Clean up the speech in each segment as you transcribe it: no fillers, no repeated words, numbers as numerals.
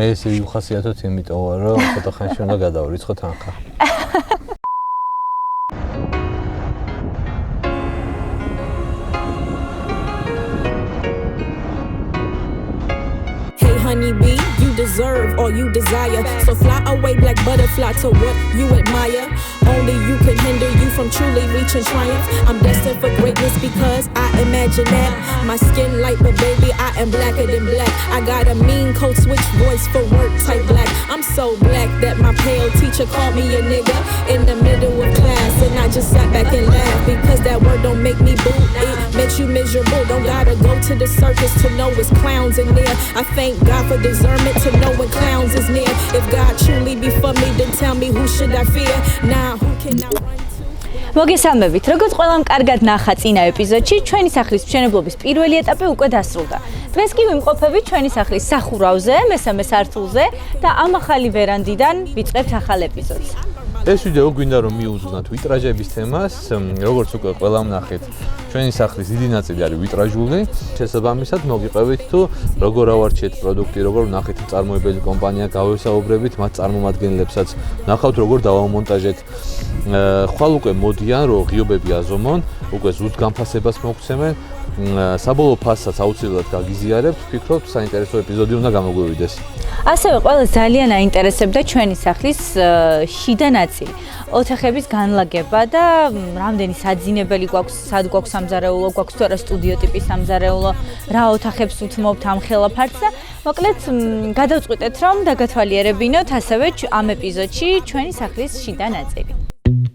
მე ესე ვიხასიათოთ იმიტომ რომ ცოტა ხანში უნდა გადავრიცხო თანხა. Honeybee, you deserve all you desire. So fly away, black butterfly, to what you admire. Only you can hinder you from truly reaching triumph. I'm destined for greatness because I imagine that. My skin light, but baby, I am blacker than black. I got a mean code switch voice for work type black. I'm so black that my pale teacher called me a nigga in the middle of class. And I just sat back and laughed because that word don't make me boo. It makes you miserable. Don't gotta go to the circus to know it's clowns in there. I thank God for discernment to know when clowns is near. If God truly be for me, then tell me who should I fear? Now who can I run to? მოგესალმებით, როგორც ყველამ კარგად ნახა წინა ეპიზოდში, ჩვენი სახლის მშენებლობის პირველი ეტაპი უკვე დასრულდა. დღეს კი ვიმყოფებით ჩვენი სახლის სახურავზე, მესამე სართულზე და ამ ახალი ვერანდიდან ვიწყებთ ახალ ეპიზოდს. ეს ვიდეო გვინდა რომ მიუძღვნათ ვიტრაჟების თემას, როგორც უკვე ყველამ ნახეთ, ჩვენი სახლის დიდი ნაწილი არის ვიტრაჟული. შესაბამისად, მოგიყევით თუ როგორ ავარჩიეთ პროდუქტი, როგორ ნახეთ მწარმოებელი კომპანია, გავესაუბრებით მათ წარმომადგენლებსაც, ნახავთ როგორ დავამონტაჟეთ. ხვალ უკვე მოდიან, რომ ღიობები აზომონ, უკვე ზუსტ განფასებას მოგცემენ. საბოლოო ფასსაც აუცილებლად გაგიზიარებთ, ვფიქრობ, საინტერესო ეპიზოდი უნდა გამოგვივიდეს. ასევე ყველა ძალიან აინტერესებდა ჩვენი სახლის შიდა ნაწილი. ოთახების განლაგება და რამდენი საძინებელი გვაქვს, სად გვაქვს სამზარეულო, გვაქვს თუ არა სტუდიო ტიპის სამზარეულო, რა ოთახებს უთმობთ ამ ხელაფარს და მოკლედ გადავწყვიტეთ რომ დაგათვალიერებინოთ ასევე ამ ეპიზოდში ჩვენი სახლის შიდა ნაწილი.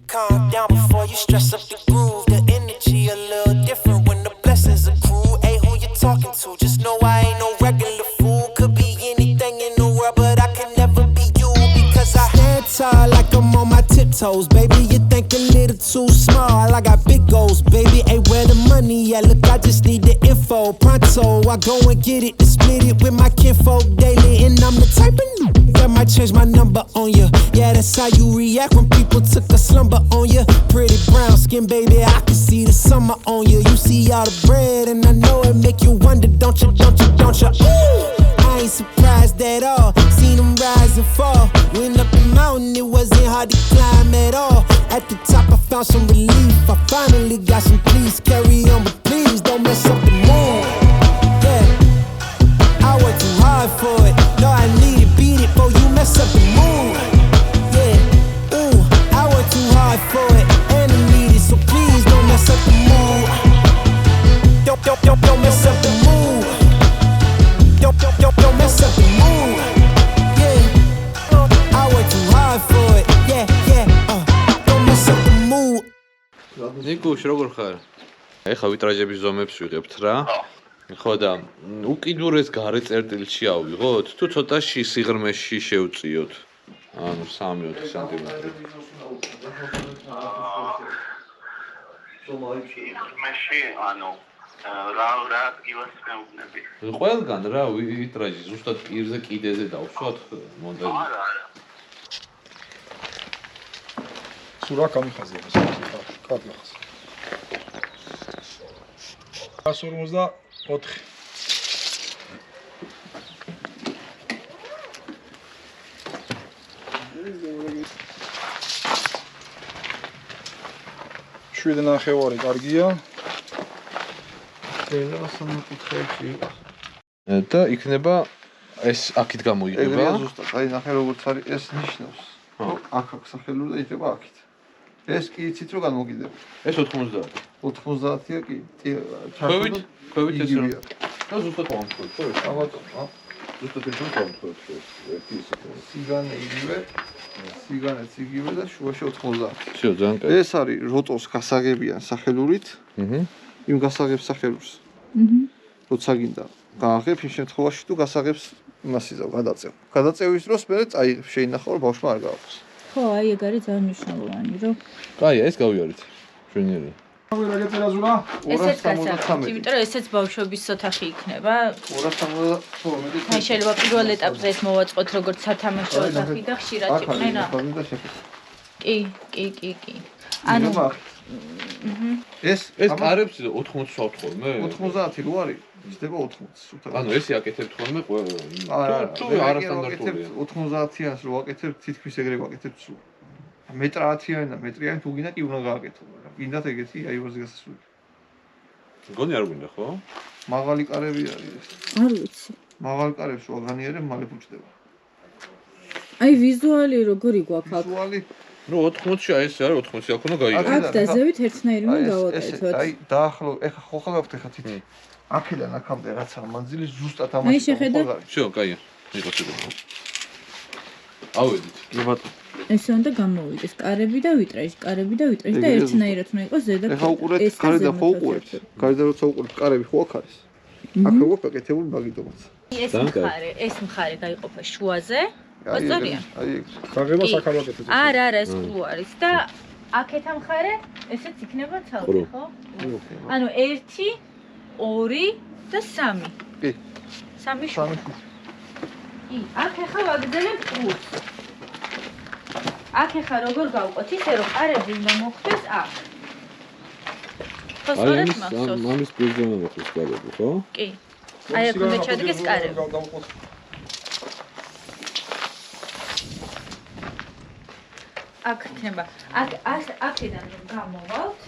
Calm down before you stress up the groove. The energy a little different when the blessings accrue. Hey, who you talking to? Just know I ain't no regular fool. Could be anything in the world, but I can never be you because I stand tall like I'm on my tiptoes, baby. You think a little too small. I got big goals, baby. Hey, where the money at? Look, I just need the info. Pronto, I go and get it to split it with my kinfolk daily, and I'm the type of that might change my number on you. Yeah, that's how you react when people took a slumber on you. Pretty brown skin, baby, I can see the summer on you. You see all the bread, and I know it make you wonder, don't you, don't you, don't you? Ooh, I ain't surprised at all. Seen them rise and fall. Went up the mountain, it wasn't hard to climb at all. At the top, I found some relief. I finally got some peace. Carry on, but please don't mess up the mood. Yeah, I worked too hard for it. No, I need it, beat it, before you mess up the mood. Yeah, ooh, I worked too hard for it, and I need it, so please don't mess up the mood. Don't mess up the mood. Don't mess up the mood. Yeah, I worked too hard for it. Yeah, don't mess up the mood. ნიკუშ, როგორ ხარ? ეხა ვიტრაჟების ზომებს ვიღებთ რა. ხო და უკიდურეს გარე წერტილში ავიღოთ, თუ ცოტა სიღრმეში შევწიოთ. ანუ 3-4 სანტიმეტრი. სიღრმეში, ანუ რა გივას მეუბნები. ყველგან რა ვიტრაჟი ზუსტად პირზე კიდეზე დავშვათ მონტაჟი. არა. სურა გამიხაზია ეს. კაბლახს. 154. შვიდ ნახევარი კარგია. შეიძლება სამკუთხედში იყოს. და იქნება ეს აქეთ გამოიგება. ეგრეა ზუსტად, აი ნახე როგორც არის ეს ნიშნავს. აქ აქვს სახელური და იქნება აქეთ. ეს კი იცით რომ განმოგიდება. ეს 90. 90-ია კი. ქვევით ეს რა. და ზუსტად მომხდეთ, ხო? ამატო, ზუსტად ეს მომხდეთ. სიგანე იგივე, სიგანეც იგივე და შუაში 90. всё, ძალიან კარგი. ეს არის როტოს გასაგებიან სახელურით. იმ გასაგებს სახელურს. როცა გინდა გააღებ იმ შემთხვევაში თუ გასაგებს იმას იზავ, გადაწევ. გადაწევის დროს მე წაიღებ, შეინახავ რომ ბავშვმა არ გააქვს. ხო, აი ეგ არის ძალიან მნიშვნელოვანი, რომ კაი, ეს გავიარეთ. შვენიერი. რა გეწერა ზურა? ესეც გასაგებია, იმიტომ რომ ესეც ბავშვობის ოთახი იქნება. 270. აი შეიძლება პირველ ეტაპზე ეს მოვაწყოთ როგორც სათამაშო ოთახი და ხშირად იყნენა. კი. ანუ ეს ეს კარებს 80 ვსვავთ ხოლმე? 90 რო არის, ისდება 80 სულთან. ანუ ესე აკეთებთ ხოლმე თუ არასტანდარტულია. 90-იანს რო აკეთებ, თითქმის ეგრე ვაკეთებ სულ. მეტრ 10-იანი და მეტრიანი თუ გინდა კი უნდა გააკეთო, მაგრამ გინდათ ეგეთი აივაზე გასასვლელი. მგონი არ გვინდა ხო? მაღალი კარები არის ეს. არ ვიცი. მაღალ კარებს რო აგანიერებ, მალე ფუჭდება. აი ვიზუალი როგორი გვაქვს აქ? ვიზუალი ნუ 80-ში აი ეს არის 80-ში აქ უნდა გაიგო. აქ და ზევით ერთნაირი უნდა გავაკეთოთ. აი დაახლო, ეხა ხო ხალხთ ეხა თითი. აქედან აქამდე რაცა მანძილი ზუსტად აი, ამაში. შეხედე. всё, კაია. მიყოჩებოდი. ავედით. კი ბატონო. ესე უნდა გამოვიდეს კარები და ვიტრაჟი, კარები და ვიტრაჟი და ერთნაირად უნდა იყოს ზედა. ეხა უყურეთ, გარედან ხო უყურეთ? გარედან როცა უყურეთ, კარები ხო აქ არის? აქ როგორ გაკეთებული მაგიდობაც. ეს მხარე გაიყოფა შუაზე. სწორია. აი გაღება საქარო აკეთებს. არა, ეს ყრუ არის და აქეთა მხარე ესეც იქნება ცალკე, ხო? ანუ 1, 2 და 3. კი. 3 შუა. კი, აქ ახლა ვაგრძელებ ყრუს. აქ ახლა როგორ გავყოთ ისე რომ კარები უნდა მოხდეს აქ. ხო, სწორად მახსოვს. ამის პრიზონა მოხდეს კარები, ხო? კი. აი აქ უნდა ჩადგეს კარები. აქ ხება. აქედან რომ გამოვალთ.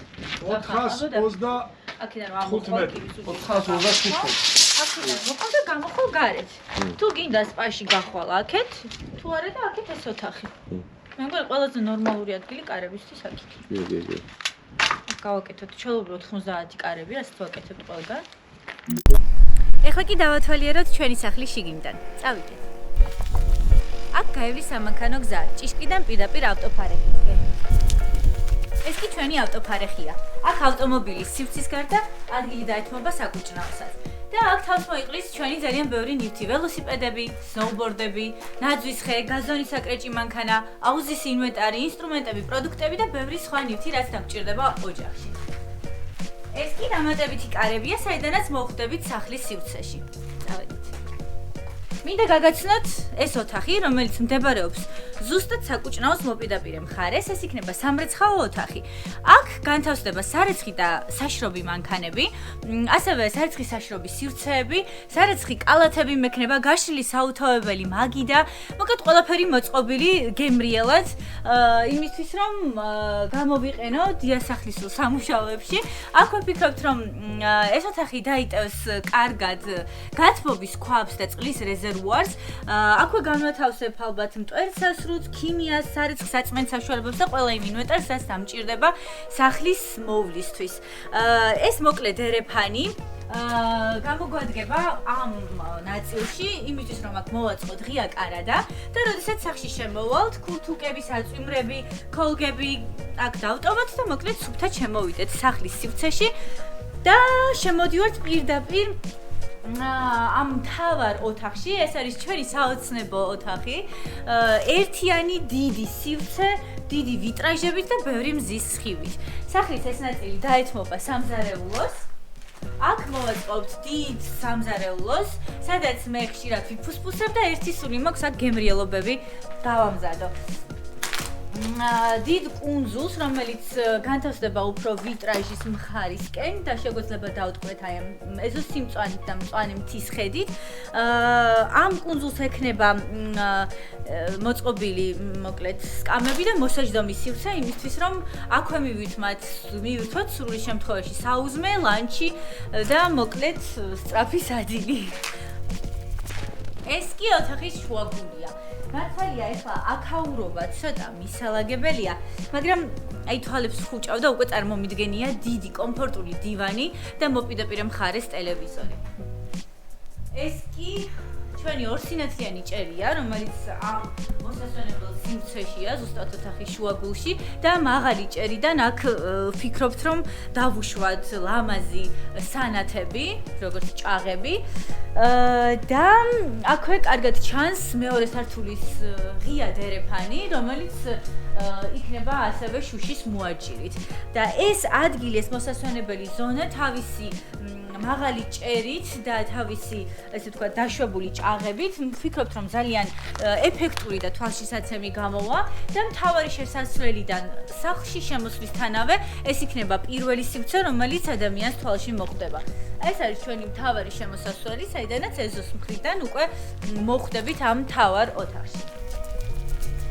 420 აქედან რომ ამოხვალ კი 425. აქედან მოყავ და გამოხვალ გარეთ. თუ გინდა სპაში გახვალ აქეთ, თუ არა და აქეთ ეს ოთახი. მე მგონი ყველაზე ნორმალური ადგილი კარებისთვის აქეთ. კი. გავაკეთოთ ჩვეულებრივ 90 კარები, ასე ვაკეთებთ ყველგან. ეხლა კი დავათვალიეროთ ჩვენი სახლის შიგნიდან. წავიდეთ. აქ გაივლის სამანქანო გზა, ჭიშკრიდან პირდაპირ ავტოფარეხისკენ. ეს კი ჩვენი ავტოფარეხია. აქ ავტომობილის სივრცის გარდა ადგილი დაეთმობა საკუჭნაოსაც. და აქ თავს მოიყრის ჩვენი ძალიან ბევრი ნივთი, ველოსიპედები, სნოუბორდები, ნაძვის ხე, გაზონის საკრეჭი მანქანა, აუზის ინვენტარი, ინსტრუმენტები, პროდუქტები და ბევრი სხვა ნივთი, რაც დამჭირდება ოჯახში. ეს კი დამატებითი კარებია, საიდანაც მოხვდებით სახლის სივრცეში. წავედით. მინდა გაგაცნოთ ეს ოთახი, რომელიც მდებარეობს ზუსტად საკუჭნაოს მოპირდაპირე მხარეს, ეს იქნება სამრეცხაო ოთახი. აქ განთავსდება სარეცხი და საშრობი მანქანები, ასევე სარეცხი საშრობის სივრცეები, სარეცხი კალათები მექნება, გაშლილი საუთავებელი მაგი და მოკლედ ყველაფერი მოწყობილი გემრიელად, იმისთვის რომ გამოვიყენო დიასახლის სამუშაოებში. აქ ვფიქრობთ, რომ ეს ოთახი დაიტევს კარგად გათბობის ქვაბს და წყლის რეზერვუარს. აქვე განვათავსებ ალბათ მტვერცას, სრუტს, ქიმიას, სარეცხ საწმენდ საშუალებებს და ყველა იმ ინვენტარს, რაც დამჭირდება სახლის მოვლისთვის. ეს მოკლედ დერეფანი გამოგვადგება ამ ნაწილში, იმისთვის რომ აქ მოვაწყოთ ღია კარადა და როდესაც სახში შემოვალთ, ქურთუკები, საწვიმრები, ქოლგები აქ დავტოვოთ და მოკლედ სუფთად შემოვიდეთ სახლის სივრცეში და შემოდივართ პირდაპირ ამ თავარ ოთახში. ეს არის ჩვენი საოცნებო ოთახი. ერთიანი დიდი სივრცე, დიდი ვიტრაჟებით და ბევრი მზის სხივით. სახლის ეს ნაწილი დაეთმობა სამზარეულოს. აქ მოვაწყობთ დიდ სამზარეულოს, სადაც მე ხშირად ვიფუსფუსებ და ერთი სული მაქვს აქ გემრიელობები გავამზადო. დიდ კუნძულს, რომელიც განთავსდება უფრო ვიტრაჟის მხარისკენ და შეგვეძლება დავტყვეთ აი ამ ეზოსიმწვანით და მწვანე მთის ხედით. ამ კუნძულს ექნება მოწყობილი მოკლედ სკამები და მოსაჯდომის სივრცე იმისთვის, რომ აქვე მივირთვათ სრული შემთხვევაში საუზმე, ლანჩი და მოკლედ სწრაფი საძილი. ეს კი ოთახის შუაგულია. მართალია, ეხლა აქაურობა ცოტა მისალაგებელია, მაგრამ აი თვალებს ხუჭავ და უკვე წარმომიდგენია დიდი კომფორტული დივანი და მოპირდაპირე მხარეს ტელევიზორი. ეს კი ჩვენი ორსინათლიანი ჭერია, რომელიც ამ მოსასვენებელ სივრცეშია, ზუსტად ოთახის შუაგულში და მაღალი ჭერიდან აქ ვფიქრობთ, რომ დავუშვათ ლამაზი სანათები, როგორც ჭაღები. და აქვე კარგად ჩანს მეორე სართულის ღია დერეფანი, რომელიც იქნება ასევე შუშის მოაჯირით. და ეს ადგილი, ეს მოსასვენებელი ზონა თავისი მაღალი ჭერით და თავისი, ესე ვთქვათ, დაშვებული ჭაღებით, ვფიქრობთ, რომ ძალიან ეფექტური და თვალშისაცემი გამოვა და მთავარი შესასვლელიდან სახლში შემოსვლისთანავე ეს იქნება პირველი სივრცე, რომელიც ადამიანს თვალში მოხვდება. ეს არის ჩვენი მთავარი შემოსასვლელი, საიდანაც ეზოს მხრიდან უკვე მოხვდებით ამ მთავარ ოთახში.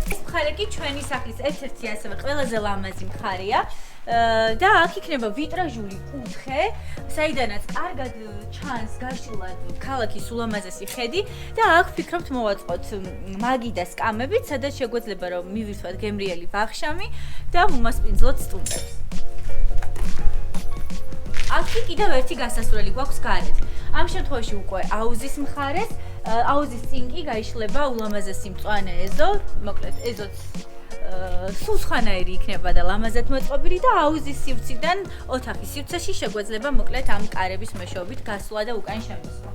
ეს მხარე კი ჩვენი სახლის ერთ-ერთი ასევე ყველაზე ლამაზი მხარეა. და აქ იქნება ვიტრაჟული კუთხე, საიდანაც კარგად ჩანს გაშლილად ქალაქის ულამაზესი ხედი და აქ ვფიქრობთ მოვაწყოთ მაგი და სკამებით, სადაც შეგვეძლება რომ მივირთვათ გემრიელი ვახშამი და უმასპინძლოთ სტუმრებს. აქ კიდევ ერთი გასასვლელი გვაქვს გარეთ. ამ შემთხვევაში უკვე აუზის მხარეს, აუზის წინ კი გაიშლება ულამაზესი მწვანე ეზო, მოკლედ ეზოც სულ სხვანაირი იქნება და ლამაზად მოწყობილი და აუზის სივრციდან ოთახის სივრცეში შეგვეძლება მოკლედ ამ კარების მეშვეობით გასვლა და უკან შემოსვლა.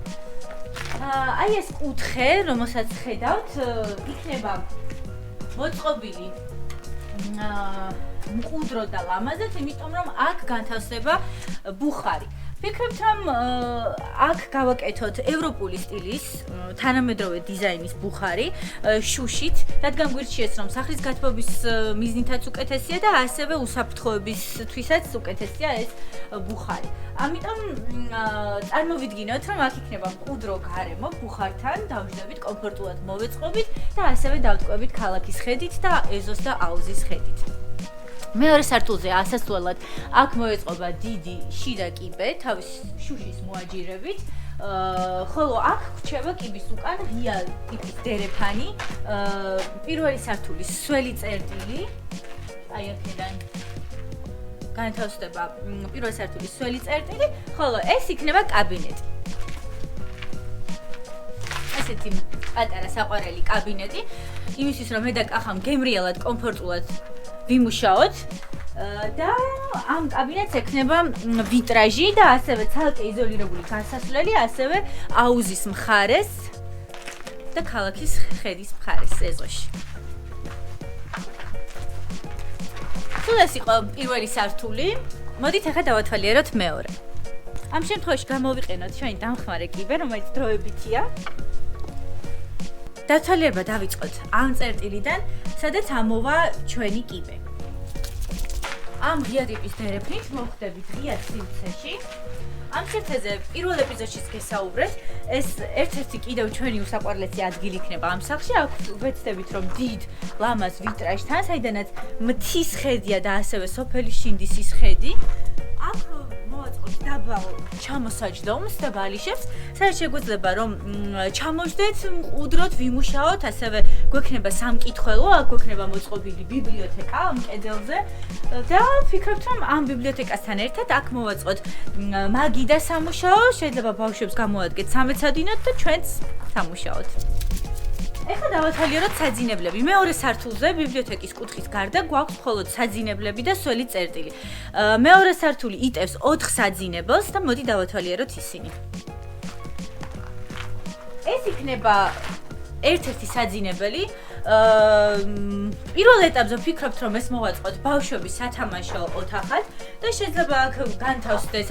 აი ეს კუთხე, რომელსაც ხედავთ, იქნება მოწყობილი მყუდრო და ლამაზად, იმიტომ რომ აქ განთავსდება ბუხარი. ვფიქრობთ, რომ აქ გავაკეთოთ ევროპული სტილის, თანამედროვე დიზაინის ბუხარი შუშით, რადგან გვირჩიეს, რომ სახლის გათბობის მიზნითაც უკეთესია და ასევე უსაფრთხოებისთვისაც უკეთესია ეს ბუხარი. ამიტომ წარმოვიდგინოთ, რომ აქ იქნება მყუდრო გარემო ბუხართან, დავждებით კომფორტულად მოვეწყობით და ასევე დავტყვევით ქალაქის ხედით და ეზოს და აუზის ხედით. მეორე სართულზე ასასვლელად აქ მოეწყობა დიდი შიდა კიბე თავის შუშის მოაჯირებით, ხოლო აქ გვჩება კიბის უკან ღია ტიპის დერეფანი, პირველი სართულის სველი წერტილი, აი აქედან განთავსდება პირველი სართულის სველი წერტილი, ხოლო ეს იქნება კაბინეტი. ესეთი პატარა საყვარელი კაბინეტი, იმისთვის რომ მე და კახამ გემრიელად, კომფორტულად ვიმუშაოთ და ამ კაბინეტს ექნება ვიტრაჟი და ასევე ცალკე იზოლირებული გასასვლელი, ასევე აუზის მხარეს და ქალაქის ხედის მხარეს ეზოში. თუ ეს იყო პირველი სართული, მოდით ახლა დავათვალიეროთ მეორე. ამ შემთხვევაში გამოვიყენოთ ჩვენი დამხმარე კიბე, რომელიც დროებითია. დათვალიერება დავიწყოთ ამ წერტილიდან, სადაც ამოვა ჩვენი კიბე. ამ ღია ტიპის დერეფნით მოხვდებით ღია სივრცეში. ამ სივრცეზე პირველ ეპიზოდშიც გესაუბრეთ, ეს ერთ-ერთი კიდევ ჩვენი უსაყვარლესი ადგილი იქნება ამ სახლში. აქ ვეცდებით, რომ დიდ ლამაზ ვიტრაჟთან, საიდანაც მთის ხედია და ასევე სოფელი შინდისის ხედი. აქ მოვაწყოთ დაბალ ჩამოსაჯდომს და ბალიშებს, სადაც შეგვეძლება რომ ჩამოждდეთ, მყუდროთ, ვიმუშაოთ, ასევე გვექნება სამკითხველო, აქ გვექნება მოწყობილი ბიბლიოთეკა ამ კედელზე და ვფიქრობთ, რომ ამ ბიბლიოთეკასთან ერთად აქ მოვაწყოთ მაგი და სამუშაო, შეიძლება ბავშვებს გამოვადგეთ სამეცადინოდ და ჩვენც სამუშაოთ. ეხლა დავათვალიეროთ საძინებლები. მეორე სართულზე ბიბლიოთეკის კუთხის გარდა გვაქვს მხოლოდ საძინებლები და სველი წერტილი. მეორე სართული იტევს 4 საძინებელს და მოდი დავათვალიეროთ ისინი. ეს იქნება ერთ-ერთი საძინებელი. პირველ ეტაპზე ვფიქრობთ, რომ ეს მოვაწყოთ ბავშვების სათამაშო ოთახად და შეიძლება აქ განთავსდეს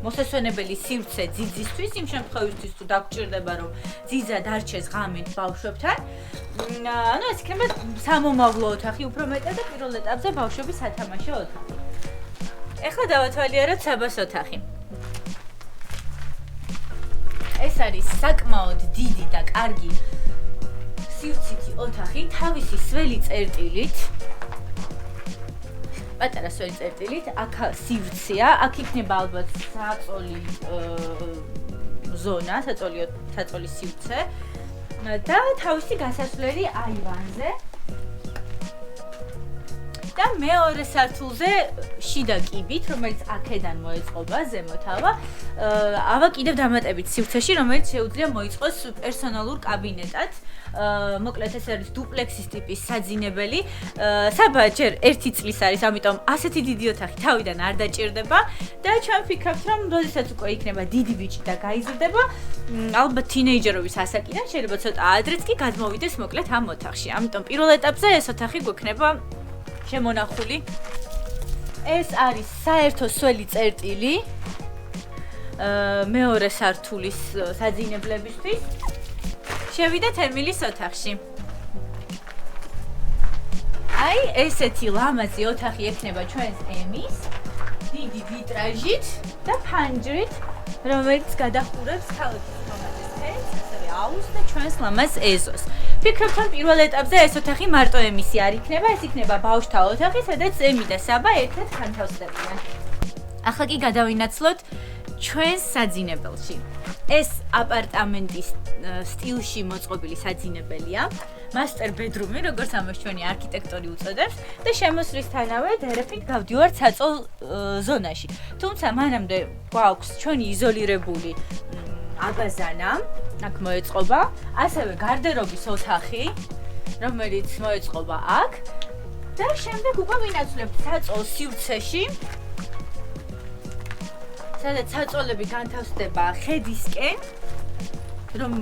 მოსასვენებელი სივრცე ძიძისთვის, იმ შემთხვევისთვის თუ დაგჭირდება, რომ ძიძა დარჩეს ღამით ბავშვებთან. ანუ ეს იქნება სამომავლო ოთახი უფრო მეტად და პირველ ეტაპზე ბავშვების სათამაშო ოთახი. ეხლა დავათვალიეროთ საბას ოთახი. ეს არის საკმაოდ დიდი და კარგი სივრცითი ოთახი, თავისი სველი წერტილით. პატარა სველი წერტილით, აქ სივრცეა, აქ იქნება ალბათ საწოლი ზონა, საწოლის სივრცე და თავისი გასასვლელი აივანზე. და მეორე სართულზე შიდა კიბით, რომელიც აქედან მოეწყობა ზემოთავა, ავა კიდევ დამატებით სივრცეში, რომელიც შეუძლია მოიწყოს პერსონალურ კაბინეტად. მოკლედ ეს არის დუპლექსის ტიპის საძინებელი. საბა ჯერ 1 წლის არის, ამიტომ ასეთი დიდი ოთახი თავიდან არ დაჭირდება და ჩვენ ვფიქრობთ, რომ როდესაც უკვე იქნება დიდი ბიჭი და გაიზრდება, ალბათ თინეიჯერობის ასაკიდან შეიძლება ცოტა ადრეც კი გადმოვიდეს მოკლედ ამ ოთახში. ამიტომ პირველ ეტაპზე ეს ოთახი გვექნება შემონახული ეს არის საერთო სველი წერტილი მეორე სართულის საძინებლებისთვის. შევიდეთ ემილის ოთახში. აი, ესეთი ლამაზი ოთახი ექნება ჩვენს ემის, დიდი ვიტრაჟით და ფანჯრით, რომელიც გადაჰყურებს ქალაქის ლამაზ თემს, ასევე აუზს და ჩვენს ლამაზ ეზოს. ვფიქრობ, რომ პირველ ეტაპზე ეს ოთახი მარტო ემისი არ იქნება, ეს იქნება ბავშვთა ოთახი, სადაც ემი და საბა ერთად განთავსდებიან. ახლა კი გადავინაცვლოთ ჩვენს საძინებელში. ეს აპარტამენტის სტილში მოწყობილი საძინებელია. Master bedroom-ი, როგორც ამას ჩვენი არქიტექტორი უწოდებს და შემოსვლისთანავე დერეფით გავდივართ საწოლ ზონაში. თუმცა მანამდე გვაქვს ჩვენი იზოლირებული აბაზანა, აქ მოეწყობა, ასევე გარდერობის ოთახი, რომელიც მოეწყობა აქ და შემდეგ უკვე ვინაცვლებთ საწოლ სივრცეში, სადაც საწოლები განთავსდება ხედისკენ, რომ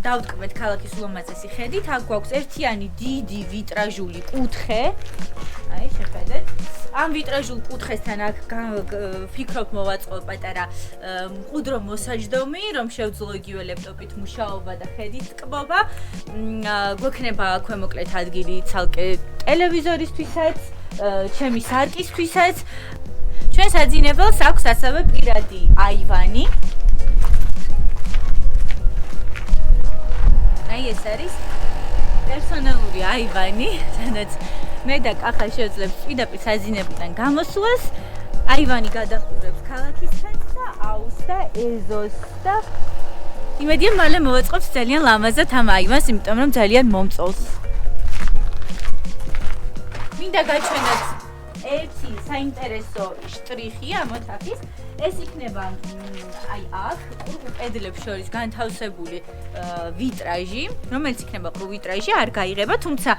დავტკბეთ ქალაქის ულამაზესი ხედით, აქ გვაქვს ერთიანი დიდი ვიტრაჟული კუთხე. აი, შეხედეთ. ამ ვიტრაჟულ კუთხესთან აქ ვფიქრობ მოვაწყო პატარა მყუდრო მოსაჯდომი, რომ შევძლო იგივე ლეპტოპით მუშაობა და ხედით ტკბობა. გვექნება აქვე მოკლედ ადგილი ცალკე ტელევიზორისთვისაც, ჩემი სარკისთვისაც. ჩვენ საძინებელს აქვს ასევე პირადი აივანი. აი ეს არის პერსონალური აივანი, სადაც მე და კახა შევძლებთ პირდაპირ საძინებიდან გამოსვლას. აივანი გადაჰყურებს ქალაქის ხედს და აუზს და ეზოს და იმედია მალე მოვაწყობს ძალიან ლამაზად ამ აივანს, იმიტომ რომ ძალიან მომწონს. მინდა გაჩვენოთ ერთი საინტერესო შტრიხი ამ ოთახის. ეს იქნება აი აქ ყრუ კედლებს შორის განთავსებული ვიტრაჟი, რომელიც იქნება ყრუ ვიტრაჟი, არ გაიღება, თუმცა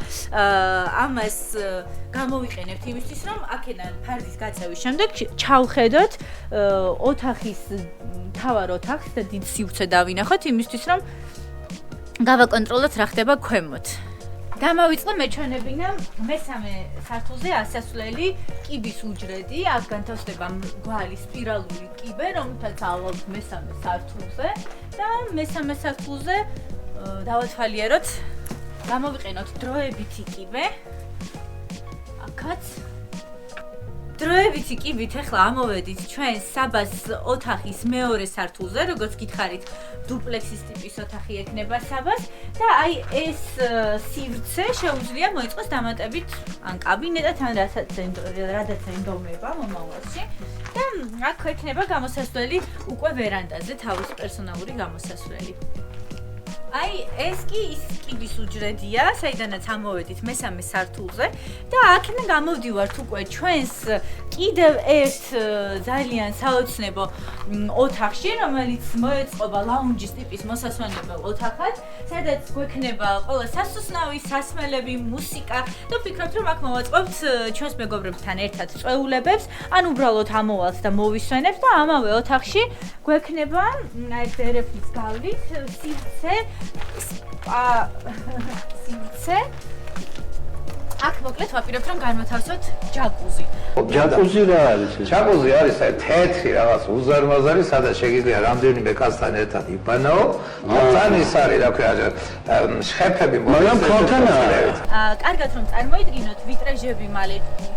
ამას გამოვიყენებთ იმისთვის, რომ აქედან ფარდის გაწევის შემდეგ ჩავხედოთ ოთახის მთავარ ოთახს და დიდ სივრცე დავინახოთ იმისთვის, რომ გავაკონტროლოთ რა ხდება ქვემოთ. გამავიწყო მეჩვენებინა მესამე სართულზე ასასვლელი კიბის უჯრედი, აქ განთავსდება მრგვალი სპირალური კიბე, რომელთაც ავვალთ მესამე სართულზე და მესამე სართულზე დავათვალიეროთ, გამოვიყენოთ დროებითი კიბე. აქაც დროებითი კიბით ახლა ამოვედით ჩვენ საბას ოთახის მეორე სართულზე, როგორც გითხარით, დუპლექსის ტიპის ოთახი ექნება საბას და აი ეს სივრცე შეუძლია მოიწყოს დამატებით ან კაბინეტად ან რადაც ენდომება მომავალში და აქ ექნება გამოსასვლელი უკვე ვერანდაზე, თავის პერსონალური გამოსასვლელი. აი ეს კი ის კიბის უჯრედია, საიდანაც ამოვედით მესამე სართულზე და აქედან გამოვდივართ უკვე ჩვენს კიდევ ერთ ძალიან საოცნებო ოთახში, რომელიც მოეწყობა ლაუნჯის ტიპის მოსასვენებელ ოთახად, სადაც გვექნება ყველა სასუსნავი, სასმელები, მუსიკა და ვფიქრობთ, რომ აქ მოვაწყობთ ჩვენს მეგობრებთან ერთად წვეულებებს, ან უბრალოდ ამოვალთ და მოვისვენებთ და ამავე ოთახში გვექნება აი დერეფის გავლით სივრცე სივრცე აქ მოკლედ ვაპირებთ რომ განვათავსოთ ჯაკუზი. ჯაკუზი რა არის? ჯაკუზი არის აი თეთრი რაღაც უზარმაზარი, სადაც შეგიძლია რამდენიმე კაცთან ერთად იბანაო. თან ის არის რა ქვია, შეფები მოიწყოს. კარგად რომ წარმოიდგინოთ, ვიტრაჟები მალე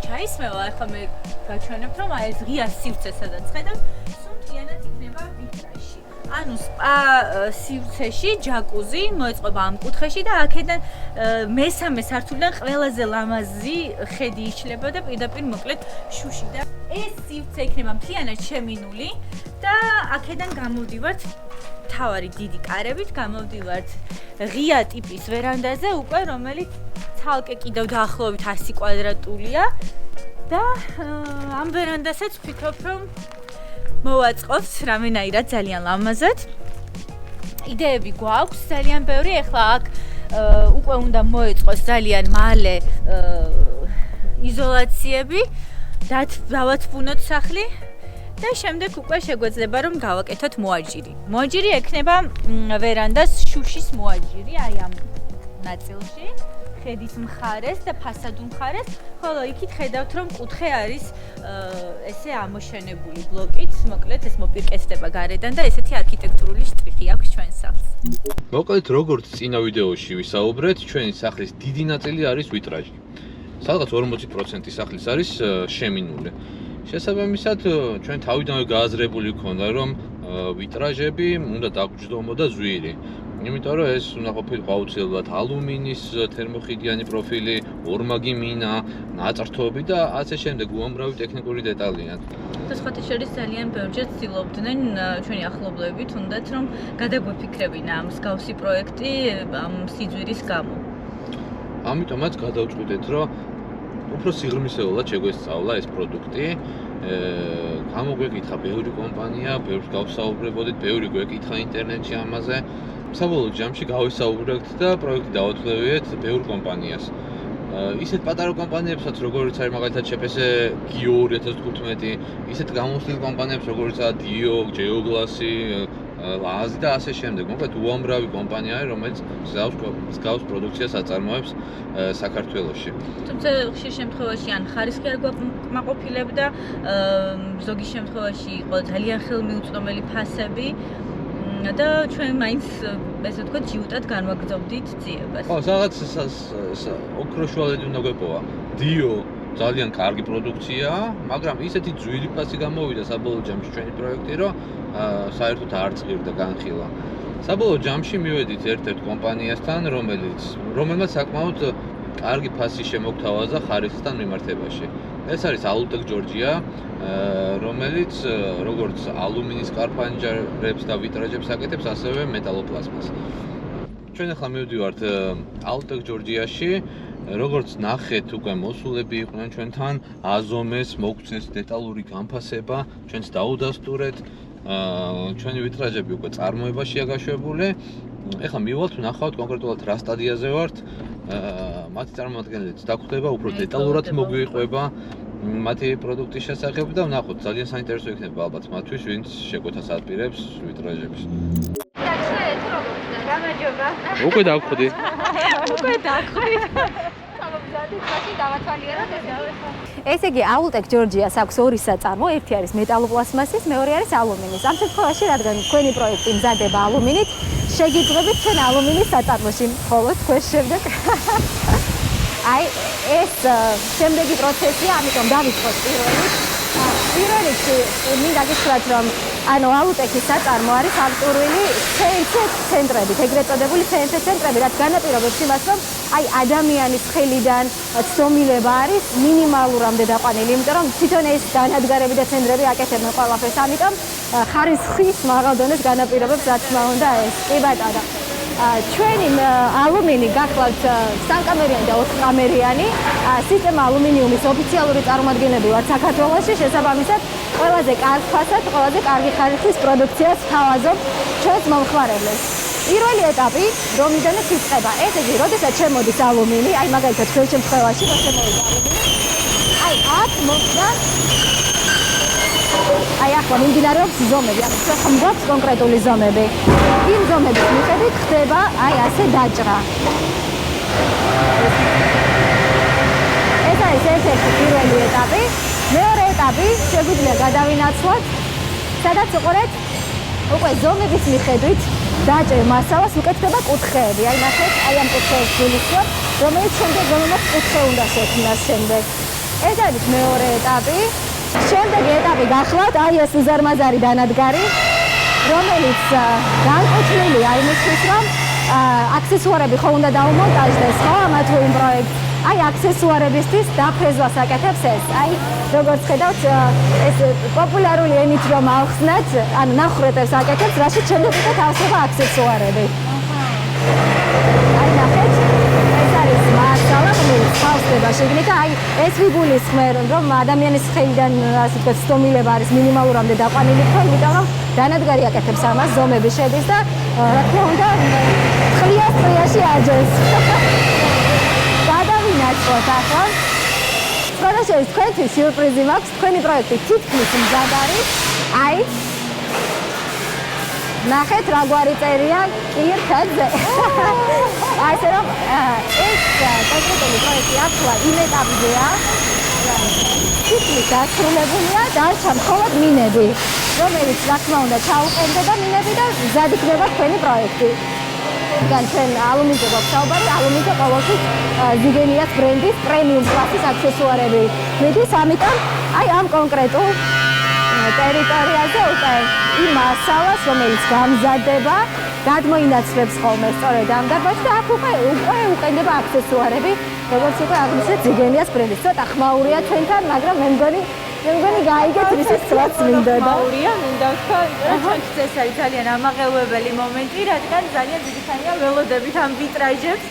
ჩაისმევა, ახლა მე გაჩვენებთ რომ აი ეს ღია სივრცე სადაც ხედავთ, სუნთლიანად იქნება ვიტრაჟი. ანუ სპა სივრცეში ჯაკუზი მოეწყობა ამ კუთხეში და აქედან მესამე სართულიდან ყველაზე ლამაზი ხედი იშლება და პირდაპირ მოკლედ შუში და ეს სივრცე იქნება მთლიანად შემინული და აქედან გამოვდივართ თავარი დიდი კარებით, გამოვდივართ ღია ტიპის ვერანდაზე უკვე, რომელიც ცალკე კიდევ დაახლოებით 100 კვადრატულია და ამ ვერანდასაც ვფიქრობ, რომ მოვაწყობთ რამენაირად ძალიან ლამაზად. იდეები გვაქვს ძალიან ბევრი, ახლა აქ უკვე უნდა მოეწყოს ძალიან მალე იზოლაციები, დავათბუნოთ სახლი და შემდეგ უკვე შეგვეძლება რომ გავაკეთოთ მოაჯირი. მოაჯირი ექნება ვერანდას შუშის მოაჯირი, აი ამ ნაწილში. ხედის მხარეს და ფასადურ მხარეს, ხოლო იქით ხედავთ რომ კუთხე არის ესე ამოშენებული ბლოკით, მოკლედ ეს მოპირკეთდება გარედან და ესეთი არქიტექტურული შტრიხი აქვს ჩვენ სახლს. მოკლედ როგორც წინა ვიდეოში ვისაუბრეთ, ჩვენი სახლის დიდი ნაწილი არის ვიტრაჟი. სადღაც 40% სახლის არის შემინული. შესაბამისად, ჩვენ თავიდანვე გააზრებული გქონდა, რომ ვიტრაჟები უნდა დაგვჯდომოდა ზვირი. იმიტომ რომ ეს უნდა ყოფილიყო აუცილებლად ალუმინის თერმოხიდიანი პროფილი, ორმაგი მინა, ნაწრთობი და ასე შემდეგ უამრავი ტექნიკური დეტალია. და სხვათა შორის ძალიან ბევრჯერ ცდილობდნენ ჩვენი ახლობლები თუნდაც რომ გადაგვეფიქრებინა ამ მსგავსი პროექტი ამ სიძვირის გამო. ამიტომაც გადავწყვიტეთ, რომ უფრო სიღრმისეულად შეგვესწავლა ეს პროდუქტი. გამოგვეკითხა ბევრი კომპანია, ბევრს გავსაუბრებოდით, ბევრი გვეკითხა ინტერნეტში ამაზე. საბოლოო ჯამში გავისაუბრეთ და პროექტი დავათვლევიეთ ბევრ კომპანიას. ისეთ პატარა კომპანიებსაც, როგორიც არის მაგალითად CPS Geo 2015, ისეთ გამოსვლილ კომპანიებს, როგორიცაა Dio, Geoglassi, Lazi და ასე შემდეგ. მოკლედ უამრავი კომპანია არის, რომელიც მსგავს პროდუქციას აწარმოებს საქართველოში. თუმცა ხშირ შემთხვევაში ან ხარისხი არ გვაკმაყოფილებდა, ზოგი შემთხვევაში იყო ძალიან ხელმიუწვდომელი ფასები და ჩვენ მაინც ესე ვთქვათ ჯიუტად განვაგრძობდით ძიებას. ხო, სადღაც ოქროშუალედი უნდა გვეპოვა. Dio ძალიან კარგი პროდუქციაა, მაგრამ ისეთი ძვირი ფასი გამოვიდა საბოლოო ჯამში ჩვენი პროექტი, რომ საერთოდ არ წირდა განხილა. საბოლოო ჯამში მივედით ერთ-ერთ კომპანიასთან, რომელმაც საკმაოდ კარგი ფასი შემოგთავაზა ხარისხთან მიმართებაში. ეს არის Alutec Georgia, რომელიც როგორც ალუმინის კარპანჯერებს და ვიტრაჟებს აკეთებს, ასევე მეტალოპლასმას. ჩვენ ახლა მივდივართ Alutec Georgia-ში, როგორც ნახეთ, უკვე მოსულები იყვნენ ჩვენთან, აზომეს, მოგცეს დეტალური განფასება, ჩვენც დაუდასტურეთ. ჩვენი ვიტრაჟები უკვე წარმოებაშია გაშვებული. ეხლა მივალთ ვნახავთ კონკრეტულად რა სტადიაზე ვართ. მათი წარმოადგენლიც დაგვხვდება, უფრო დეტალურად მოგვიყვება მათი პროდუქტის შესახებ და ვნახოთ, ძალიან საინტერესო იქნება ალბათ მათთვის, ვინც შეკვეთას აპირებს ვიტრაჟებს. უკვე დავხვდი. ესე იგი, Alutec Georgia-ს აქვს ორი საწარმო, ერთი არის მეტალოპლასმასის, მეორე არის ალუმინის. ამ შემთხვევაში, რადგან თქვენი პროექტი მზადდება ალუმინით, შეგიძლებით ჩვენ ალუმინის საწარმოში მხოლოდ თქვენ შემდეგ. აი, ეს შემდეგი პროცესია, ამიტომ დავიწყოთ პირველ რიგში მინდა გითხრათ, რომ Alutec-ის საწარმო არის აღჭურვილი CNC ცენტრებით, ეგრეთ წოდებული CNC ცენტრები, რაც განაპირობებს იმას, რომ აი ადამიანის ხელიდან ცდომილება არის მინიმალურამდე დაყვანილი, იმიტომ რომ თვითონ ეს განადგარები და ცენტრები აკეთებენ ყველაფერს, ამიტომ ხარისხის მაღალ დონეს განაპირობებს, რა თქმა უნდა, ეს. კი ბატონო. ჩვენი ალუმინი გახლავთ სამკამერიანი და ოთხკამერიანი სისტემა ალუმინიუმის ოფიციალური წარმომადგენლები ვართ საქართველოში, შესაბამისად ყველაზე კარგ ფასად, ყველაზე კარგი ხარისხის პროდუქციას თავაზობ ჩვენს მომხმარებლებს. პირველი ეტაპი რომიდანაც იწყება, ესე იგი, როდესაც შემოდის ალუმინი, აი მაგალითად ჩვენ შემთხვევაში, რომ შემოვიდა ალუმინი, აი აქ მოხდა აი ახლა მიმდინარეობს ზომები, ანუ ჩვენ გვაქვს კონკრეტული ზომები. იმ ზომების მიხედვით ხდება აი ასე დაჭრა. ეს არის ერთ-ერთი პირველი ეტაპი. მეორე ეტაპი შეგვიძლია გადავინაცვლოთ, სადაც უყურეთ უკვე ზომების მიხედვით დაჭერ მასალას უკეთდება კუთხეები. აი ნახეთ, აი ამ კუთხეებს გულისხმობ, რომელიც შემდეგ რომელმაც კუთხე უნდა შექმნას შემდეგ. ეს არის მეორე ეტაპი. შემდეგი ეტაპი გახლავთ, აი ეს უზარმაზარი დანადგარი, რომელიც განკუთვნილია იმისთვის, რომ აქსესუარები ხო უნდა დაუმონტაჟდეს, ხო, ამა თუ იმ პროექტს. აი აქსესუარებისთვის დაფრეზვას აკეთებს ეს. აი როგორც ხედავთ, ეს პოპულარული ენით რომ ავხსნათ, ანუ ნახრეტებს აკეთებს, რაშიც შემდეგ უკვე თავსდება აქსესუარები. აი ნახეთ, ეს არის მასალა, რომელიც თავსდება შეგნით და აი ეს ვიგულისხმენ, რომ ადამიანის ხელიდან ასე ვთქვათ, ცდომილება არის მინიმალურამდე დაყვანილი, ხო, იმიტომ რომ დანადგარი აკეთებს ამას, ზომები შედის და რა თქმა უნდა, წრიაში აჯოს. გადავინაცვლოთ ახლა. სხვათა შორის თქვენთვის სიურპრიზი მაქვს, თქვენი პროექტი თითქმის მზად არის. აი ნახეთ რა გვარი წერია კირთაზე. ასე რომ ეს კონკრეტული პროექტი ახლა იმ ეტაპზეა, თითქმის დასრულებულია, დარჩა მხოლოდ მინები, რომელიც რა თქმა უნდა ჩაუყენდება მინები და მზად იქნება თქვენი პროექტი. თან ჩვენ ალუმინზე გვაქვს საუბარი, ალუმინზე ყოველთვის ზიგენიას ბრენდის პრემიუმ კლასის აქსესუარები მიდის, ამიტომ აი ამ კონკრეტულ ტერიტორიაზე უკვე იმ მასალას, რომელიც გამზადდება, გადმოინაცვლებს ხოლმე სწორედ ამ დარბაზში და აქ უკვე უყენდება აქსესუარები, როგორც უკვე აღნიშნეთ ზიგენიას ბრენდის. ცოტა ხმაურია ჩვენთან, მაგრამ მე მგონი გაიგეთ რისიც რაც მინდოდა. ხმაურია, მინდა ვთქვა, ჩვენთვის ეს არის ძალიან ამაღელვებელი მომენტი, რადგან ძალიან დიდი ხანია ველოდებით ამ ვიტრაჟებს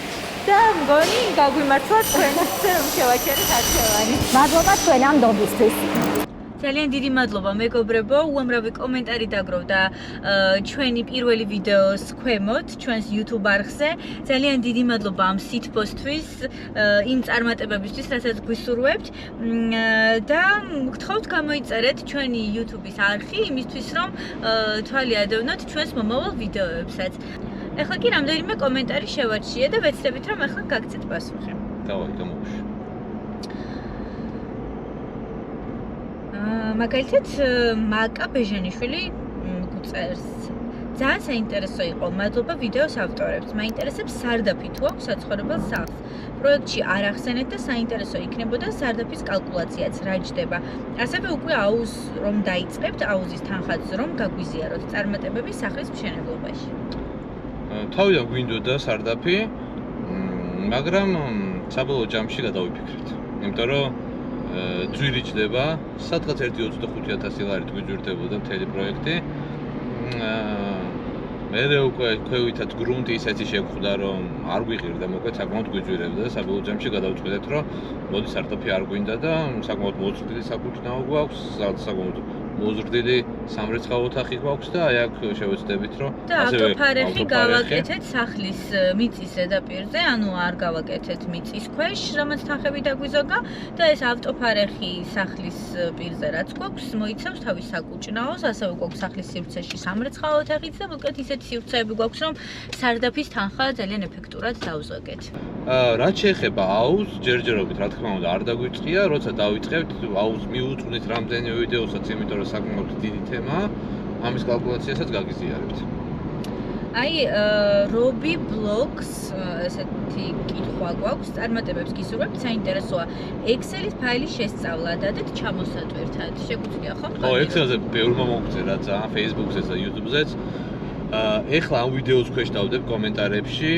და მგონი გაგვიმართლა თქვენს შევაჩერეთ არქივანი. მადლობა თქვენ ამ დობისთვის. ძალიან დიდი მადლობა მეგობრებო, უამრავი კომენტარი დაგროვდა ჩვენი პირველი ვიდეოს ქვემოთ, ჩვენს YouTube არხზე. ძალიან დიდი მადლობა ამ სიტპოსტთვის, იმ წარმატებებისთვის, რასაც გვისურვებთ და გთხოვთ გამოიწერეთ ჩვენი YouTube-ის არხი იმისთვის, რომ თვალი ადევნოთ ჩვენს მომავალ ვიდეოებსაც. ეხლა კი რამდენიმე კომენტარი შევარჩიე და ვეცდებით, რომ ეხლა გაგცეთ პასუხი. დავაი, გამოვში. მაგალითად მაკა ბეჟანიშვილი გვწერს. ძალიან საინტერესო იყო. მადლობა ვიდეოს ავტორებს. მაინტერესებს სარდაფი თუ აქვს საცხოვრებელ სახლს. პროექტში არ ახსენეთ და საინტერესო იქნებოდა სარდაფის კალკულაციაც რა ჯდება. ასევე უკვე აუზს რომ დაიწყებთ, აუზის თანხაც რომ გაგვიზიაროთ წარმატებები სახლის მშენებლობაში. თავიდან გვინდოდა სარდაფი, მაგრამ საბოლოო ჯამში გადავიფიქრეთ. იმიტომ რომ ძვირი ჯდება, სადღაც 1.25,000 ლარით გვიძვირდებოდა მთელი პროექტი. მე უკვე ქვევითაც გრუნტი ისეთი შეგვხვდა, რომ არ გვიღირდა, მოკლედ საკმაოდ გვიძვირებდა და საბოლოო ჯამში გადავწყვეტეთ, რომ მოდი სარდაფი არ გვინდა და საკმაოდ მოზრდილი საკუთნაო გვაქვს, საკმაოდ მოზრდილი სამრეცხაო ოთახი გვაქვს და აი აქ შევეცდებით, რომ და ავტოფარეხი გავაკეთეთ სახლის მიწის ზედაპირზე, ანუ არ გავაკეთეთ მიწის ქვეშ, რომელიც თანხები დაგვიზოგა და ეს ავტოფარეხი სახლის პირზე რაც გვაქვს, მოიცავს თავის საკუჭნაოს, ასევე გვაქვს სახლის სივრცეში სამრეცხაო ოთახიც და მოკლედ ისეთი სივრცეები გვაქვს, რომ სარდაფის თანხა ძალიან ეფექტურად დავზოგეთ. რაც შეეხება აუზს, ჯერჯერობით რა თქმა უნდა არ დაგვიწყია, როცა დავიწყებთ აუზს მიუძღვნით რამდენიმე ვიდეოსაც, იმიტომ რომ საკმაოდ დიდი თემაა, ამის კალკულაციასაც გაგიზიარებთ. აი, რობი ბლოგს ესეთი კითხვა გვაქვს, წარმატებებს გისურვებთ, საინტერესოა. Excel-ის ფაილის შესწავლა დადეთ ჩამოსატვირთად. შეგვიძლია ხო? ხო, Excel-ზე ბევრმა მოგწერა ძალიან, Facebook-ზეც და YouTube-ზეც. ეხლა ამ ვიდეოს ქვეშ დავდებ კომენტარებში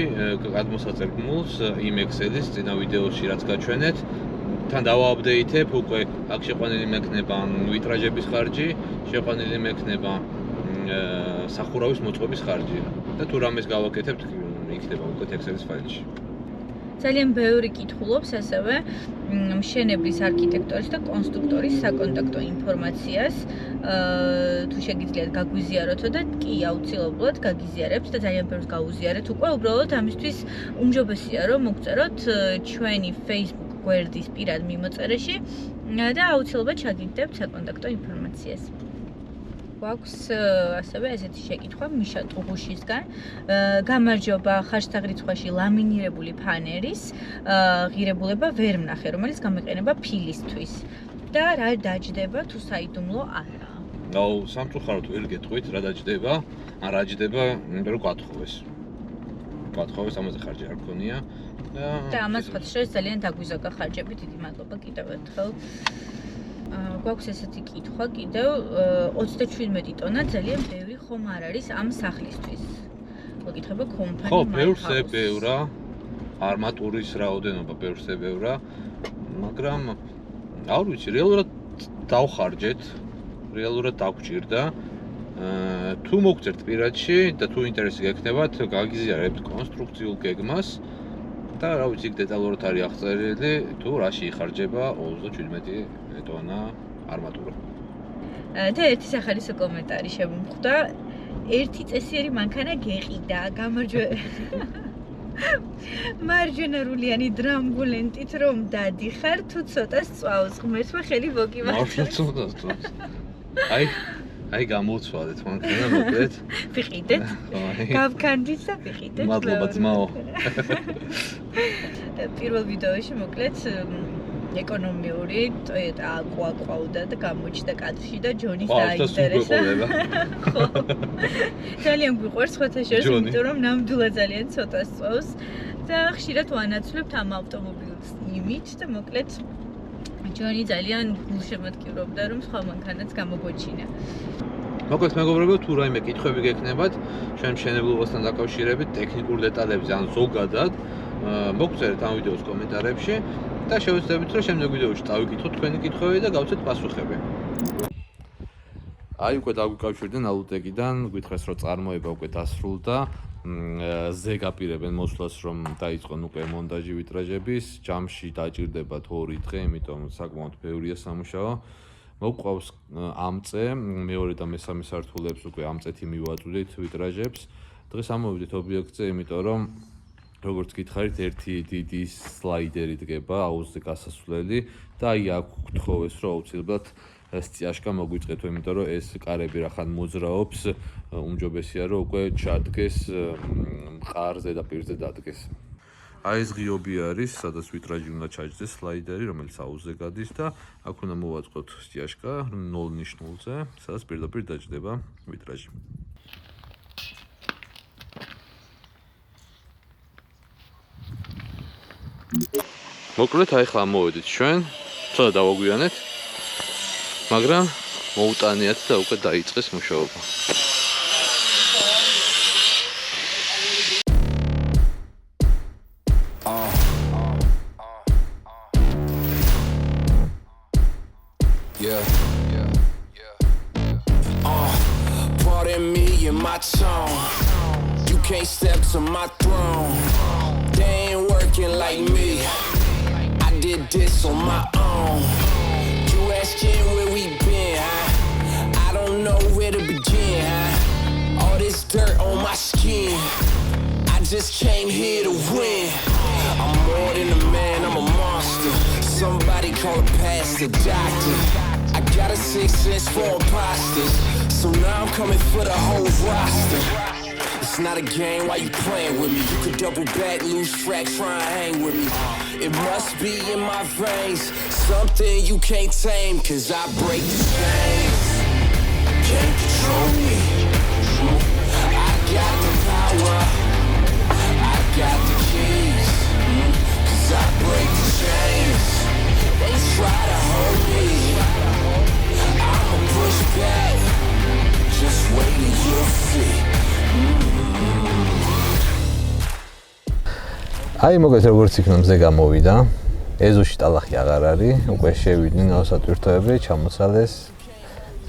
გადმოსაწერ გმულს იმ Excel-ის წინა ვიდეოში რაც გაჩვენეთ. თან დავააპდეითებ, უკვე აქ შეყვანილი მექნება ვიტრაჟების ხარჯი, შეყვანილი მექნება სახურავის მოწყობის ხარჯი და თუ რამეს გავაკეთებთ, იქნება უკვე Excel-ის ფაილში. ძალიან ბევრი კითხულობს ასევე მშენებლის არქიტექტორის და კონსტრუქტორის საკონტაქტო ინფორმაციას. თუ შეგიძლიათ გაგვიზიაროთო და კი აუცილებლად გაგიზიარებთ და ძალიან ბევრს გაუზიარეთ უკვე. უბრალოდ ამისთვის უმჯობესია რომ მოგწეროთ ჩვენი Facebook გვერდის პირად მიმოწერეში და აუცილებლად ჩაგიგდებთ საკონტაქტო ინფორმაციას. გვაქვს ასევე ესეთი შეკითხვა მიშა ტუღუშისგან. გამარჯობა, ხარჯთაღრიცხვაში ლამინირებული ფანერის ღირებულება ვერ ვნახე, რომელიც გამოიყენება ფილისთვის. და რა დაჯდება თუ საიდუმლო არა? აუ, სამწუხაროდ ვერ გეტყვით რა დაჯდება, ან რა ჯდება, იმიტომ რომ გვათხოვეს. გვათხოვეს, ამაზე ხარჯი არ გქონია. და ამას ხოთ შეს ძალიან დაგვიზოგა ხარჯები, დიდი მადლობა კიდევ ერთხელ. გვაქვს ესეთი კითხვა კიდევ 37 ტონა ძალიან ბევრი ხომ არ არის ამ სახლისთვის. მოგითხება კომპანია. ხო, ბევრზე ბევრა, არმატურის რაოდენობა ბევრზე ბევრა, მაგრამ არ ვიცი, რეალურად დავხარჯეთ, რეალურად დაგჭირდა. თუ მოგწერთ პირადში და თუ ინტერესი გექნებათ, გაგიზიარებთ კონსტრუქციულ გეგმას და რა ვიცი, დეტალურად არის აღწერილი, თუ რაში იხარჯება 37 ტონა არმატურა. და ერთი სახალისო კომენტარი შემომხვდა. ერთი წესიერი მანქანა გეყიდა, მარჯვენარულიანი დრამბულენტით რომ დადიხარ, თუ ცოტა სწვავს, ღმერთმა ხელი მოგიმართოს. მართლა ცოტა სწვავს. აი, აი გამოვცვალეთ მანქანა მოკლედ. ვიყიდეთ. გავქანდით და ვიყიდეთ. მადლობა ძმაო. პირველ ვიდეოში მოკლედ ეკონომიური Toyota Aqua ყავდა და გამოჩნდა კადრში და ჯონის დაინტერესა. ხო. ძალიან გვიყვარს ხოთა შორის, იმიტომ რომ ნამდვილად ძალიან ცოტა სწავს და ხშირად ვანაცვლებთ ამ ავტომობილს იმით და მოკლედ ჯონი ძალიან გულშემატკივრობდა რომ სხვა მანქანაც გამოგვეჩინა. მოკლედ მეგობრებო, თუ რაიმე კითხვები გექნებათ ჩვენ მშენებლობასთან დაკავშირებით ტექნიკურ დეტალებზე ან ზოგადად მოგწერეთ ამ ვიდეოს კომენტარებში და შევეცდებით რომ შემდეგ ვიდეოში დავიკითხოთ თქვენი კითხვები და გავცეთ პასუხები. აი უკვე დაგვიკავშირდნენ ალუტეკიდან, გითხრეს რომ წარმოება უკვე დასრულდა. ზეგაპირებენ მოსვლას რომ დაიწყონ უკვე მონტაჟი ვიტრაჟების, ჯამში დაჭირდებათ 2 დღე, იმიტომ საკმაოდ ბევრია სამუშაო. მოგვყავს ამწე, მეორე და მესამე სართულებს უკვე ამწეთი მივაწვდით ვიტრაჟებს. დღეს ამოვიდით ობიექტზე, იმიტომ რომ როგორც გითხარით, ერთი დიდი სლაიდერი დგება აუზზე გასასვლელი და აი აქ გთხოვეს რომ აუცილებლად სციაშკა მოგვიწყეთო, იმიტომ რომ ეს კარები რახან მოძრაობს, უმჯობესია რომ უკვე ჩადგეს მყარზე და პირზე დადგეს. აი ეს ღიობი არის, სადაც ვიტრაჟი უნდა ჩაჯდეს სლაიდერი, რომელიც აუზზე გადის და აქ უნდა მოვაწყოთ სციაშკა 0.0-ზე, სადაც პირდაპირ დაჯდება ვიტრაჟი. მოკლედ აი ხა მოვედით ჩვენ, ცოტა დავაგვიანეთ, მაგრამ მოუტანიათ და უკვე დაიწყეს მუშაობა. Pardon me and my tone. You can't step to my throne. They ain't working like me. I did this on my own. You asking where we been, huh? I don't know where to begin, huh? All this dirt on my skin. I just came here to win. I'm more than a man, I'm a monster. Somebody call a pastor, doctor. I got a 6th sense for imposters. So now I'm coming for the whole roster. It's not a game, why you playing with me? You could double back, lose track, try and hang with me. It must be in my veins, something you can't tame. Cause I break the chains, can't control me. I got the power, I got the keys. Cause I break the chains, they try to hold me. I'ma push back, just wait and you'll see. აი მოგეთ როგორც იქნა მზე გამოვიდა. ეზოში ტალახი აღარ არის, უკვე შევიდნენ ავსატვირთოები, ჩამოცალეს.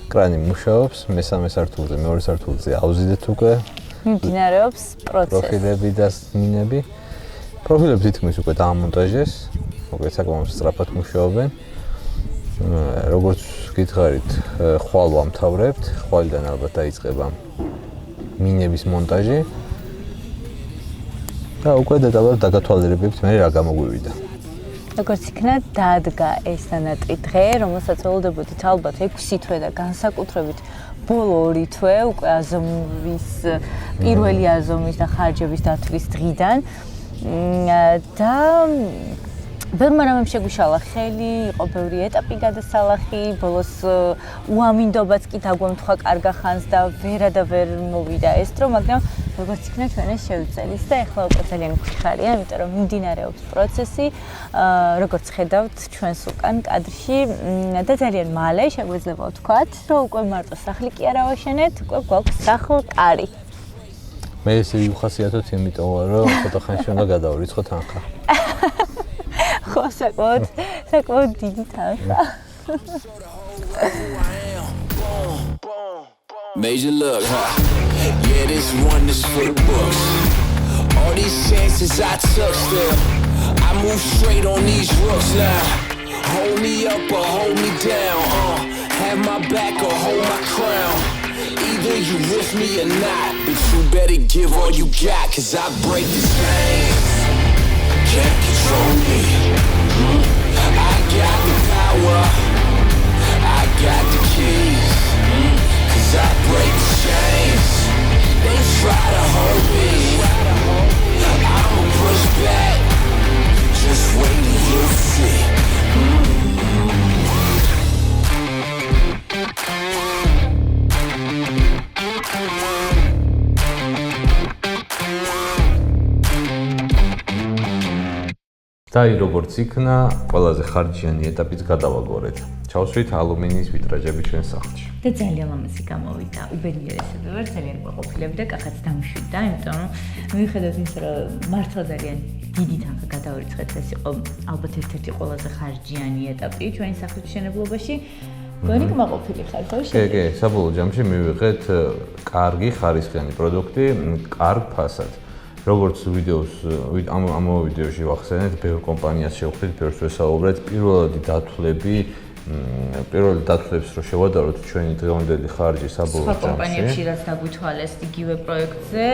კრანი მუშაობს, მესამე სართულზე, მეორე სართულზე ავზიდეთ უკვე. მიმდინარეობს პროცესი. პროფილები და მინები. პროფილები თითქმის უკვე დაამონტაჟეს. უკვე საკმაოდ სწრაფად მუშაობენ. როგორც გითხარით, ხვალ ვამთავრებთ, ხვალიდან ალბათ დაიწყება მინების მონტაჟი. და უკვე დეტალურად დაგათვალიერებებთ მე რა გამოგვივიდა. როგორც იქნა დადგა ეს თანატრი დღე, რომელსაც ველოდებოდით ალბათ 6 თვე და განსაკუთრებით ბოლო 2 თვე უკვე აზომვის პირველი აზომვის და ხარჯების დათვლის დღიდან და ბევრმა რამემ შეგვიშალა ხელი, იყო ბევრი ეტაპი გადასალახი, ბოლოს უამინდობაც კი დაგვემთხვა კარგა ხანს და ვერ მოვიდა ეს დრო, მაგრამ როგორც იქნა ჩვენ ეს შევწელით და ეხლა უკვე ძალიან გვიხარია, იმიტომ რომ მიმდინარეობს პროცესი, როგორც ხედავთ ჩვენს უკან კადრში და ძალიან მალე შეგვეძლება ვთქვათ, რომ უკვე მარტო სახლი კი არ ავაშენეთ, უკვე გვაქვს სახლ-კარი. მე ესე ვიხასიათოთ, იმიტომ რომ ცოტა ხანში უნდა გადავრიცხოთ თანხა. ხო, საკმაოდ დიდი თანხა. Major look, huh? Yeah, this one is for the books. All these chances I took still, I move straight on these rooks now. Hold me up or hold me down, have my back or hold my crown. Either you with me or not, but you better give all you got, cause I break the chains, can't control me. I got the power, I got the keys. Cause I break the chains, they try to hold me. I'ma push back, just wait till you see. და როგორც იქნა, ყველაზე ხარჯიანი ეტაპიც გადავაგორეთ. ჩავსვით ალუმინის ვიტრაჟები ჩვენ სახლში. და ძალიან ლამაზი გამოვიდა. უბედნიერესები ვარ, ძალიან ყოფილები და კახაც დამშვიდდა, იმიტომ რომ მიუხედავად იმისა, რომ მართლა ძალიან დიდი თანხა გადავარიცხეთ, ეს იყო ალბათ ერთ-ერთი ყველაზე ხარჯიანი ეტაპი ჩვენი სახლის მშენებლობაში. გონი კმაყოფილი ხარ, ხო? კი, საბოლოო ჯამში მივიღეთ კარგი ხარისხიანი პროდუქტი, კარგ ფასად. როგორც ვიდეოს ამ ვიდეოში ვახსენეთ, ბევრ კომპანიას შევხვდით, ბევრს ვესაუბრეთ, პირველადი დათვლებს რო შევადაროთ ჩვენი დღევანდელი ხარჯი საბოლოო ჯამში. სხვა კომპანიებში რაც დაგვითვალეს იგივე პროექტზე,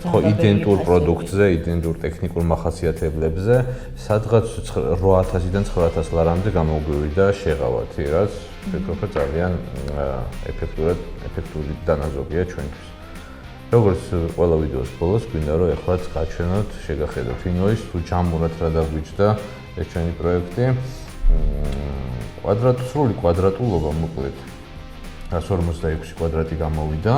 ხო, იდენტურ პროდუქტზე, იდენტურ ტექნიკურ მახასიათებლებზე, სადღაც 8000-დან 9000 ლარამდე გამოგვივიდა შეღავათი, რაც ვფიქრობ, რომ ძალიან ეფექტური დანაზოგია ჩვენთვის. როგორც ყველა ვიდეოს ბოლოს გვინდა რომ ეხლაც გაჩვენოთ, შეგახედოთ ინოის თუ ჯამურად რა დაგვიჯდა ეს ჩვენი პროექტი. სრული კვადრატულობა მოკლედ 146 კვადრატი გამოვიდა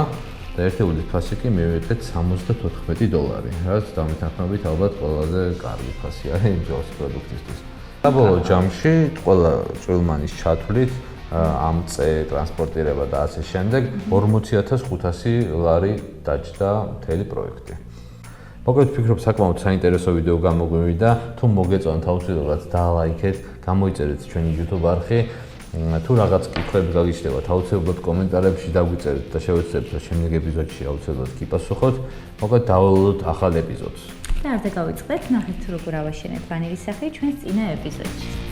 და ერთეული ფასი კი მივიღეთ $74, რაც დამეთანხმებით ალბათ ყველაზე კარგი ფასი არის იმ ძვლის პროდუქტისთვის. საბოლოო ჯამში ყველა წვრილმანის ჩათვლით ამწე ტრანსპორტირება და ასე შემდეგ 40500 ლარი დაჯდა მთელი პროექტი. მოკლედ ვფიქრობ საკმაოდ საინტერესო ვიდეო გამოგვივიდა. თუ მოგეწონათ აუცილებლად დალაიქეთ, გამოიწერეთ ჩვენი YouTube არხი. თუ რაღაც კითხვები გაგიჩნდებათ, აუცილებლად კომენტარებში დაგვიწერეთ და შევეცდებით რომ შემდგომ ეპიზოდში აუცილებლად გიპასუხოთ. მოკლედ დაველოდოთ ახალ ეპიზოდს. და არ დაგავიწყდეთ, ნახეთ თუ როგორ ავაშენეთ ვანილის სახე ჩვენს წინა ეპიზოდში.